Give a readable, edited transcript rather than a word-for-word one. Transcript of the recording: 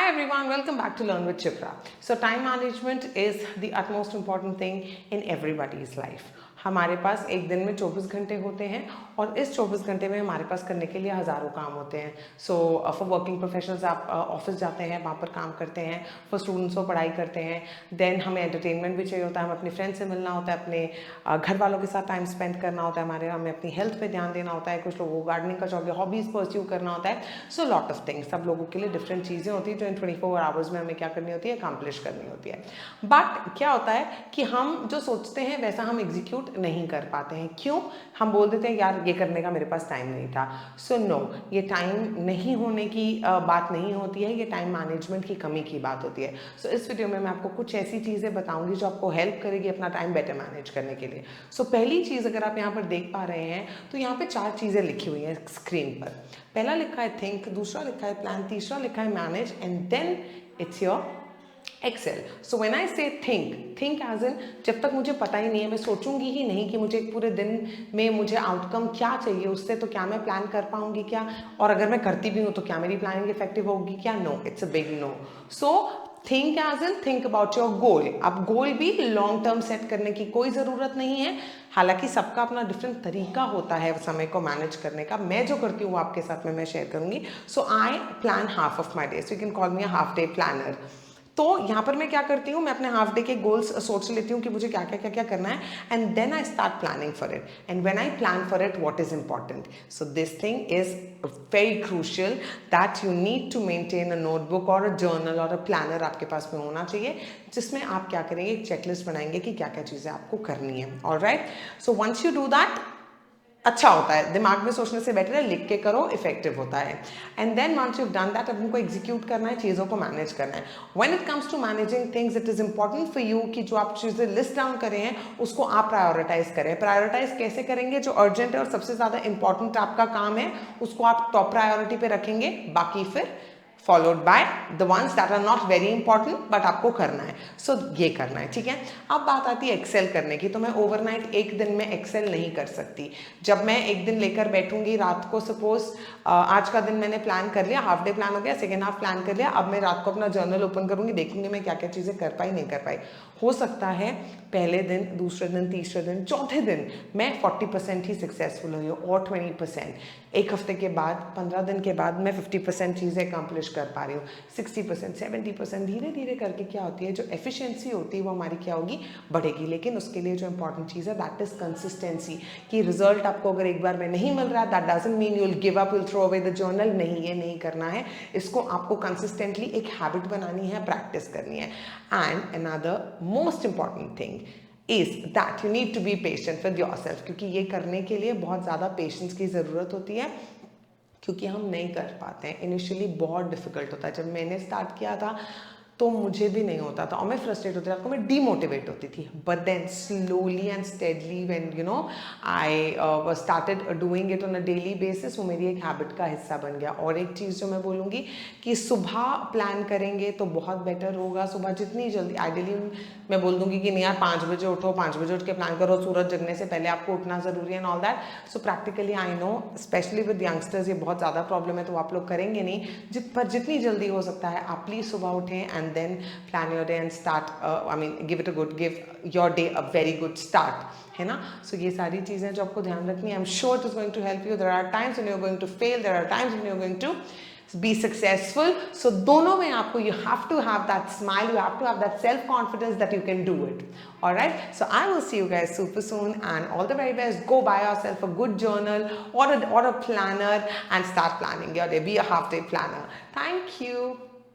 everyone, welcome back to Learn with Chipra. So time management is the utmost important thing in everybody's life. हमारे पास एक दिन में 24 घंटे होते हैं और इस 24 घंटे में हमारे पास करने के लिए हज़ारों काम होते हैं. सो फॉर वर्किंग प्रोफेशनल्स आप ऑफिस जाते हैं, वहाँ पर काम करते हैं. फॉर स्टूडेंट्स वो पढ़ाई करते हैं. देन हमें एंटरटेनमेंट भी चाहिए होता है, हमें अपने फ्रेंड्स से मिलना होता है, अपने घर वालों के साथ टाइम स्पेंड करना होता है, हमें अपनी हेल्थ पे ध्यान देना होता है. कुछ लोगों को गार्डनिंग का शौक है, हॉबीज़ परस्यू करना होता है. सो लॉट ऑफ थिंग्स, सब लोगों के लिए डिफरेंट चीज़ें होती हैं जो इन 24 आवर्स में हमें क्या करनी होती है, अकम्प्लिश करनी होती है. बट क्या होता है कि हम जो सोचते हैं वैसा हम एग्जीक्यूट नहीं कर पाते हैं. क्यों? हम बोल देते हैं यार ये करने का मेरे पास टाइम नहीं था. सो नो, ये टाइम नहीं होने की बात नहीं होती है, ये टाइम मैनेजमेंट की कमी की बात होती है. सो इस वीडियो में मैं आपको कुछ ऐसी चीज़ें बताऊंगी जो आपको हेल्प करेगी अपना टाइम बेटर मैनेज करने के लिए. सो पहली चीज़ अगर आप यहाँ पर देख पा रहे हैं तो यहाँ पे 4 चीज़ें लिखी हुई हैं स्क्रीन पर. पहला लिखा है थिंक, दूसरा लिखा है प्लान, तीसरा लिखा है manage and then it's your Excel. So when I say think as in जब तक मुझे पता ही नहीं है, मैं सोचूंगी ही नहीं कि मुझे एक पूरे दिन में मुझे आउटकम क्या चाहिए उससे, तो क्या मैं प्लान कर पाऊंगी क्या, और अगर मैं करती भी हूँ तो क्या मेरी प्लानिंग इफेक्टिव होगी क्या? No, it's a big no. So think as in think about your goal. अब गोल भी लॉन्ग टर्म सेट करने की कोई ज़रूरत नहीं है. हालांकि सबका अपना डिफरेंट तरीका होता है समय को मैनेज करने का. मैं जो करती हूँ वो आपके साथ में मैं शेयर करूंगी. So I plan half of my day, so you can call me a half day planner. तो यहाँ पर मैं क्या करती हूँ, मैं अपने हाफ डे के गोल्स सोच लेती हूँ कि मुझे क्या क्या करना है, and then I start planning for it. And when I plan for it, what is important? So this thing is very crucial that you need to maintain a notebook और अ जर्नल और अ planner आपके पास में होना चाहिए, जिसमें आप क्या करेंगे, एक चेकलिस्ट बनाएंगे कि क्या क्या चीज़ें आपको करनी है. Alright, so once you do that, अच्छा होता है. दिमाग में सोचने से बेटर है लिख के करो, इफेक्टिव होता है. And then once you done that, अब उनको एग्जीक्यूट करना है, चीज़ों को मैनेज करना है. When it comes to managing things, it is important for you कि जो आप चीज़ें लिस्ट डाउन करें हैं उसको आप प्रायोरिटाइज करें. प्रायोरिटाइज कैसे करेंगे? जो अर्जेंट है और सबसे ज़्यादा इंपॉर्टेंट आपका काम है उसको आप टॉप प्रायोरिटी पे रखेंगे, बाकी फिर followed by the ones that are not very important but आपको करना है. सो ये करना है, ठीक है. अब बात आती है एक्सेल करने की. तो मैं ओवरनाइट एक दिन में एक्सेल नहीं कर सकती. जब मैं एक दिन लेकर बैठूंगी रात को, सपोज आज का दिन मैंने प्लान कर लिया, हाफ डे प्लान हो गया, सेकेंड हाफ प्लान कर लिया, अब मैं रात को अपना जर्नल ओपन करूंगी, देखूंगी मैं क्या क्या चीज़ें कर पाई नहीं कर पाई. हो सकता है पहले दिन, दूसरे दिन, तीसरे दिन, चौथे दिन मैं 40% ही सक्सेसफुल हुई हूँ और 20%. एक हफ्ते के बाद, 15 दिन के बाद मैं 50% चीज़ें अकम्प्लिश कर पा रही हूँ. 60%, 70%, धीरे धीरे करके क्या होती है, जो एफिशिएंसी होती है वो हमारी क्या होगी, बढ़ेगी. लेकिन उसके लिए जो इंपॉर्टेंट चीज़ है दैट इज कंसिस्टेंसी. कि रिजल्ट आपको अगर एक बार में नहीं मिल रहा है, that doesn't mean you will give up, will throw away the journal. नहीं, ये नहीं करना है. इसको आपको कंसिस्टेंटली एक हैबिट बनानी है, प्रैक्टिस करनी है. And another most important thing is that you need to be patient with yourself, क्योंकि ये करने के लिए बहुत ज़्यादा पेशेंस की ज़रूरत होती है, क्योंकि हम नहीं कर पाते हैं. इनिशियली बहुत डिफिकल्ट होता है. जब मैंने स्टार्ट किया था तो मुझे भी नहीं होता था और मैं फ्रस्ट्रेट होती थी, मैं डीमोटिवेट होती थी. But then slowly and steadily when you know I started doing it on a daily basis, वो मेरी एक हैबिट का हिस्सा बन गया. और एक चीज़ जो मैं बोलूँगी कि सुबह प्लान करेंगे तो बहुत बेटर होगा. सुबह जितनी जल्दी, आइडियली मैं बोल दूँगी कि नहीं यार 5 बजे उठो, 5 बजे उठ के प्लान करो, सूरज जगने से पहले आपको उठना ज़रूरी है and all that. So practically I know, specially with youngsters ये बहुत ज़्यादा प्रॉब्लम है, तो आप लोग करेंगे नहीं. पर जितनी जल्दी हो सकता है आप प्लीज़ सुबह उठें and then plan your day and start give your day a very good start, है ना. सो ये सारी चीज़ें जो आपको ध्यान रखनी है, I am sure it is going to help you. There are times when you are going to fail, there are times when you are going to be successful. So दोनों में आपको, you have to have that smile, you have to have that self confidence that you can do it. Alright, so I will see you guys super soon and all the very best. Go buy yourself a good journal or a planner and start planning your day. Be a half day planner. Thank you.